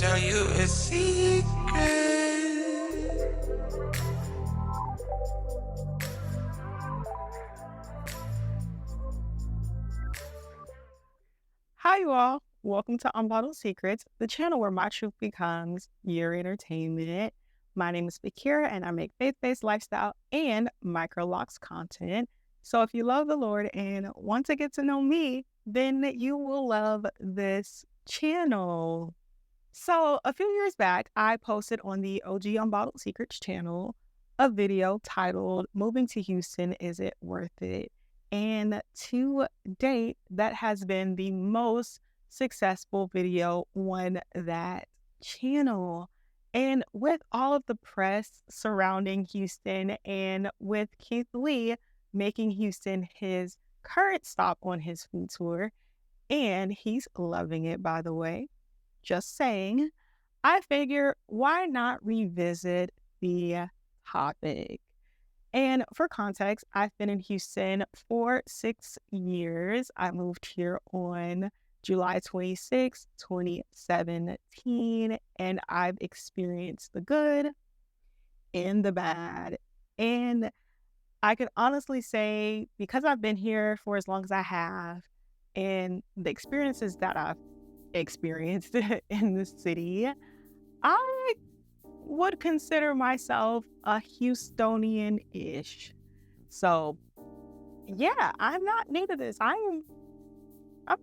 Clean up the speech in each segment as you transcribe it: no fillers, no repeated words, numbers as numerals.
tell you a secret. Hi, you all. Welcome to Unbottled Secrets, the channel where my truth becomes your entertainment. My name is Bakira, and I make faith-based lifestyle and micro-locks content. So if you love the Lord and want to get to know me, then you will love this channel. So a few years back, I posted on the OG Unbottled Secrets channel a video titled "Moving to Houston, Is It Worth It?" And to date, that has been the most successful video on that channel. And with all of the press surrounding Houston and with Keith Lee making Houston his current stop on his food tour, and he's loving it, by the way, just saying, I figure why not revisit the topic? And for context, I've been in Houston for 6 years. I moved here on July 26, 2017, and I've experienced the good and the bad. And I can honestly say, because I've been here for as long as I have, and the experiences that I've experienced in the city, I would consider myself a Houstonian-ish. So yeah, I'm not new to this. I'm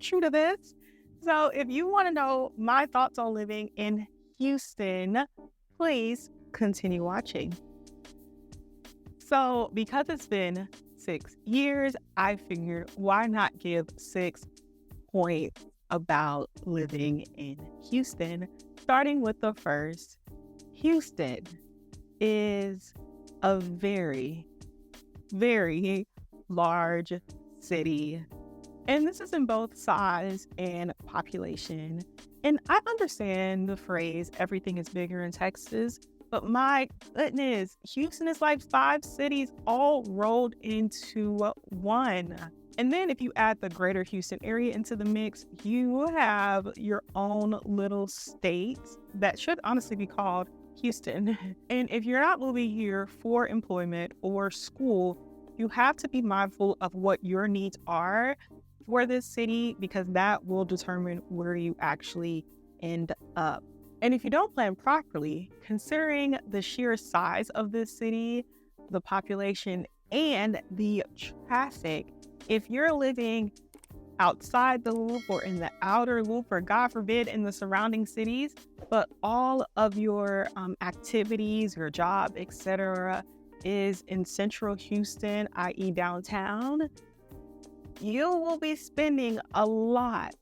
true to this. So if you want to know my thoughts on living in Houston, please continue watching. So because it's been 6 years, I figured why not give 6 points about living in Houston, starting with the first. Houston is a very, very large city. And this is in both size and population. And I understand the phrase, everything is bigger in Texas, but my goodness, Houston is like 5 cities all rolled into one. And then if you add the greater Houston area into the mix, you have your own little state that should honestly be called Houston. And if you're not moving here for employment or school, you have to be mindful of what your needs are for this city, because that will determine where you actually end up. And if you don't plan properly, considering the sheer size of this city, the population, and the traffic, if you're living outside the loop or in the outer loop, or God forbid in the surrounding cities, but all of your activities, your job, etc., is in central Houston, i.e. downtown, you will be spending a lot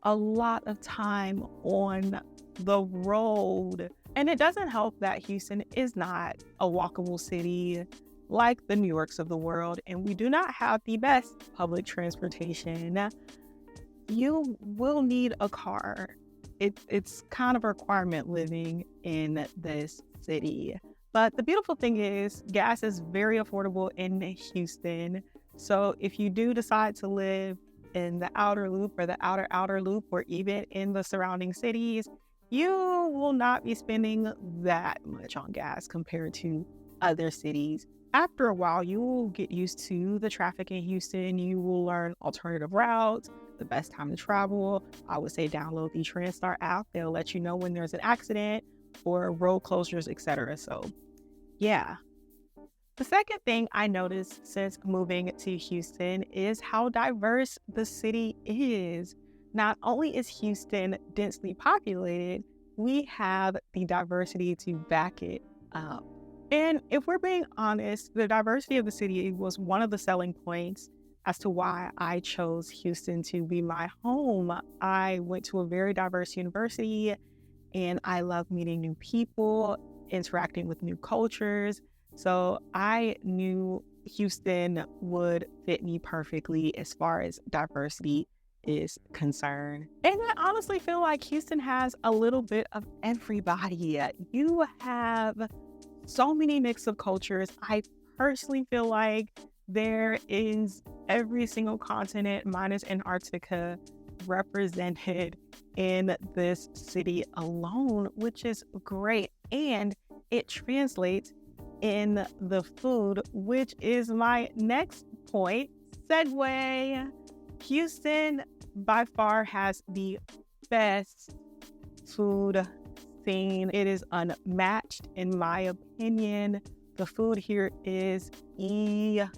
of time on the road. And it doesn't help that Houston is not a walkable city like the New Yorks of the world, and we do not have the best public transportation. You will need a car. It's kind of a requirement living in this city. But the beautiful thing is, gas is very affordable in Houston. So if you do decide to live in the outer loop or the outer loop, or even in the surrounding cities, you will not be spending that much on gas compared to other cities. After a while, you will get used to the traffic in Houston. You will learn alternative routes, the best time to travel. I would say download the TransStar app. They'll let you know when there's an accident or road closures, etc. So yeah. The second thing I noticed since moving to Houston is how diverse the city is. Not only is Houston densely populated, we have the diversity to back it up. And if we're being honest, the diversity of the city was one of the selling points as to why I chose Houston to be my home. I went to a very diverse university, and I love meeting new people, interacting with new cultures. So I knew Houston would fit me perfectly as far as diversity is concerned. And I honestly feel like Houston has a little bit of everybody. You have so many mix of cultures. I personally feel like there is every single continent minus Antarctica represented in this city alone, which is great. And it translates in the food, which is my next point. Segue. Houston by far has the best food scene. It is unmatched in my opinion. The food here is elite.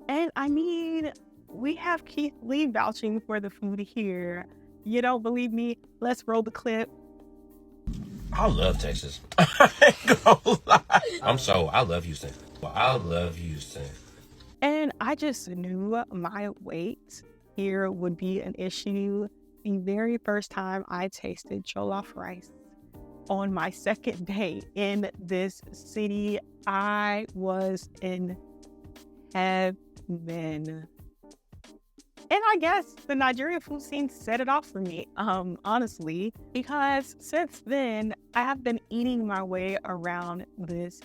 And I mean, we have Keith Lee vouching for the food here. You don't believe me? Let's roll the clip. I love Texas. I ain't gonna lie. I love Houston. I love Houston. And I just knew my weight here would be an issue. The very first time I tasted jollof rice on my second day in this city, I was in heaven. And I guess the Nigerian food scene set it off for me, honestly, because since then, I have been eating my way around this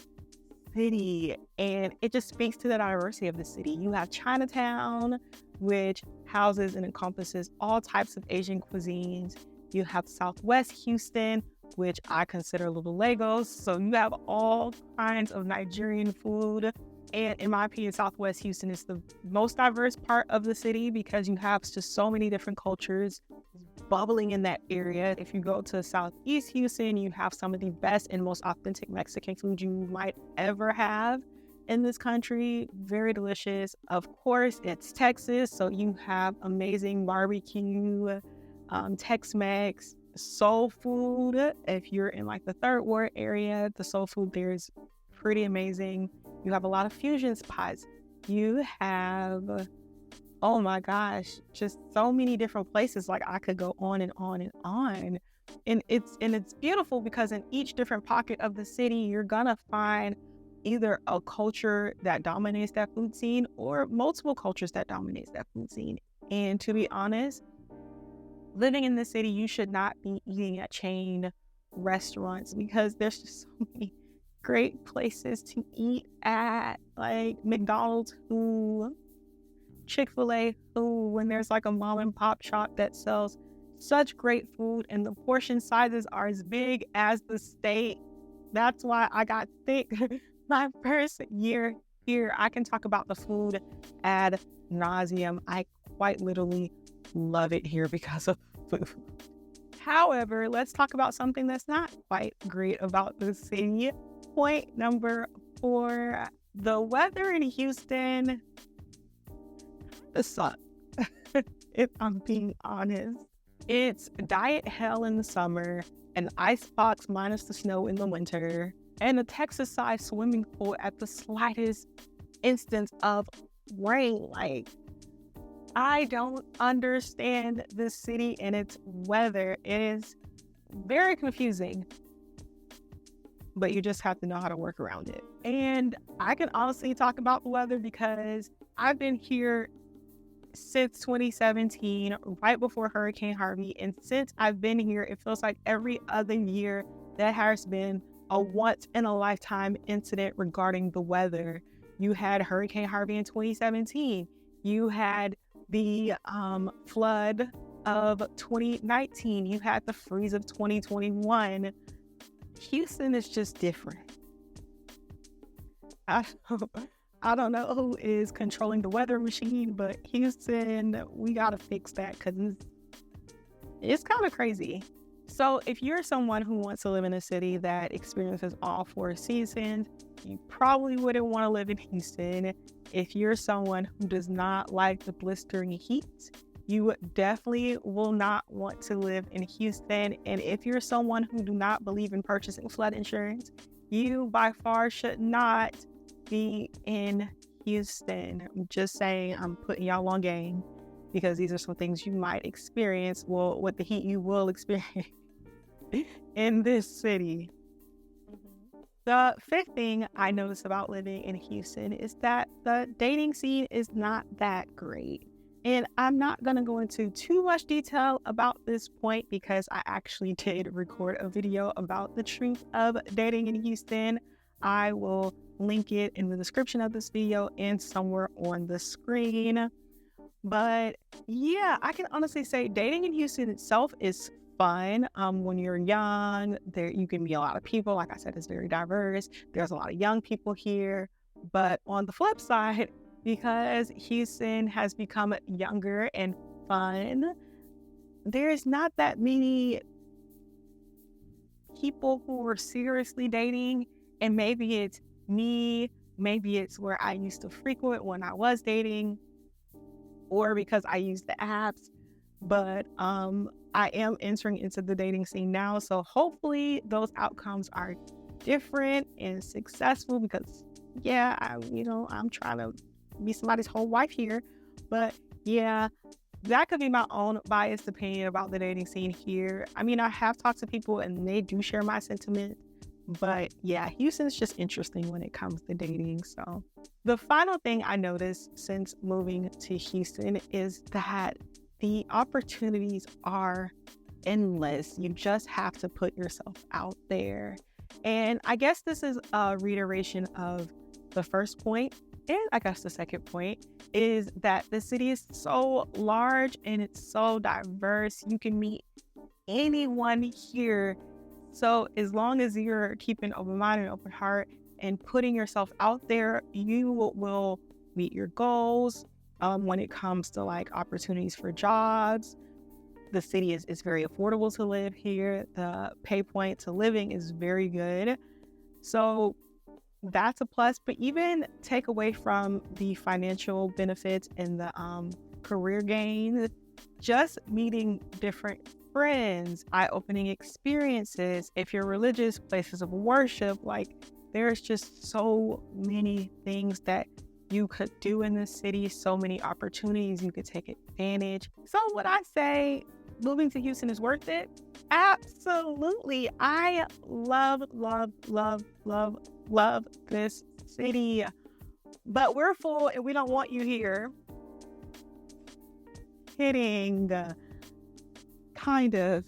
city, and it just speaks to the diversity of the city. You have Chinatown, which houses and encompasses all types of Asian cuisines. You have Southwest Houston, which I consider Little Lagos. So you have all kinds of Nigerian food. And in my opinion, Southwest Houston is the most diverse part of the city because you have just so many different cultures bubbling in that area. If you go to Southeast Houston, you have some of the best and most authentic Mexican food you might ever have in this country. Very delicious. Of course, it's Texas, so you have amazing barbecue, Tex-Mex, soul food. If you're in like the Third Ward area, the soul food there is pretty amazing. You have a lot of fusion spots. You have, oh my gosh, just so many different places. Like I could go on and on and on. And it's beautiful because in each different pocket of the city, you're gonna find either a culture that dominates that food scene or multiple cultures that dominates that food scene. And to be honest, living in the city, you should not be eating at chain restaurants because there's just so many great places to eat at, like McDonald's, who, Chick-fil-A, who, when there's like a mom and pop shop that sells such great food and the portion sizes are as big as the state. That's why I got sick my first year here. I can talk about the food ad nauseum. I quite literally love it here because of food. However, let's talk about something that's not quite great about the city. Point number 4, the weather in Houston sucks. If I'm being honest, it's diet hell in the summer, an icebox minus the snow in the winter, and a Texas-sized swimming pool at the slightest instance of rain. Like, I don't understand this city and its weather. It is very confusing, but you just have to know how to work around it. And I can honestly talk about the weather because I've been here since 2017, right before Hurricane Harvey. And since I've been here, it feels like every other year that has been a once in a lifetime incident regarding the weather. You had Hurricane Harvey in 2017. You had the flood of 2019. You had the freeze of 2021. Houston is just different. I don't know who is controlling the weather machine, but Houston, we gotta fix that because it's kind of crazy. So if you're someone who wants to live in a city that experiences all 4 seasons, you probably wouldn't want to live in Houston. If you're someone who does not like the blistering heat, you definitely will not want to live in Houston. And if you're someone who do not believe in purchasing flood insurance, you by far should not be in Houston. I'm just saying, I'm putting y'all on game because these are some things you might experience. Well, with the heat, you will experience in this city. The 5th thing I noticed about living in Houston is that the dating scene is not that great. And I'm not going to go into too much detail about this point because I actually did record a video about the truth of dating in Houston. I will link it in the description of this video and somewhere on the screen. But yeah, I can honestly say dating in Houston itself is fun. When you're young, there you can meet a lot of people. Like I said, it's very diverse. There's a lot of young people here. But on the flip side, because Houston has become younger and fun, there's not that many people who are seriously dating. And maybe it's me, maybe it's where I used to frequent when I was dating, or because I use the apps. But I am entering into the dating scene now. So hopefully those outcomes are different and successful because yeah, I'm trying to be somebody's whole wife here. But yeah, that could be my own biased opinion about the dating scene here. I mean, I have talked to people and they do share my sentiment. But yeah, Houston's just interesting when it comes to dating. So the final thing I noticed since moving to Houston is that the opportunities are endless. You just have to put yourself out there. And I guess this is a reiteration of the first point. And I guess the second point is that the city is so large and it's so diverse. You can meet anyone here. So as long as you're keeping open mind and open heart and putting yourself out there, you will meet your goals. When it comes to like opportunities for jobs, the city is very affordable to live here. The pay point to living is very good. So that's a plus. But even take away from the financial benefits and the career gain, just meeting different friends, eye-opening experiences, if you're religious, places of worship, like there's just so many things that you could do in the city, so many opportunities you could take advantage. So would I say moving to Houston is worth it? Absolutely. I love this city, but we're full and we don't want you here. Kidding. Kind of.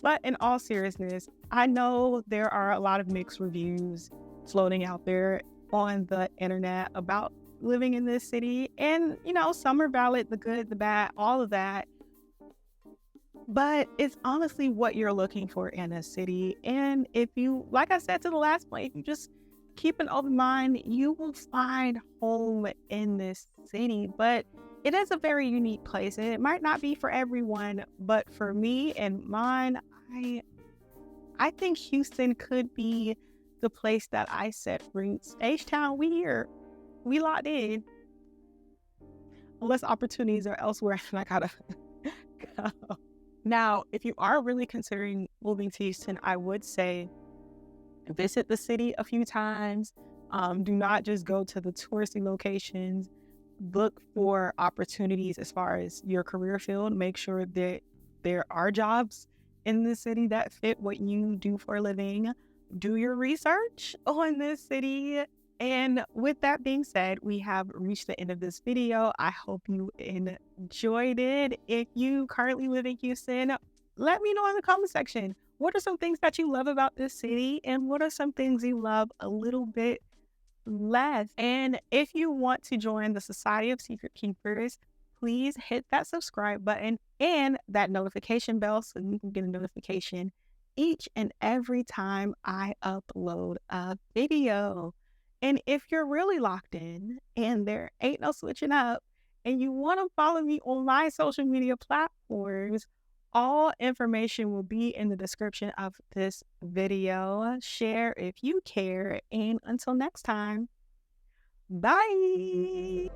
But in all seriousness, I know there are a lot of mixed reviews floating out there on the internet about living in this city. And, some are valid, the good, the bad, all of that. But it's honestly what you're looking for in a city. And if you, like I said to the last point, if you just keep an open mind, you will find home in this city. But it is a very unique place and it might not be for everyone, but for me and mine, I think Houston could be the place that I set roots. H-Town, we locked in. Unless opportunities are elsewhere and I gotta go. Now, if you are really considering moving to Houston, I would say visit the city a few times. Do not just go to the touristy locations. Look for opportunities as far as your career field. Make sure that there are jobs in the city that fit what you do for a living. Do your research on this city. And with that being said, we have reached the end of this video. I hope you enjoyed it. If you currently live in Houston, let me know in the comment section. What are some things that you love about this city? And what are some things you love a little bit less? And if you want to join the Society of Secret Keepers, please hit that subscribe button and that notification bell so you can get a notification each and every time I upload a video. And if you're really locked in and there ain't no switching up and you want to follow me on my social media platforms, all information will be in the description of this video. Share if you care. And until next time, bye.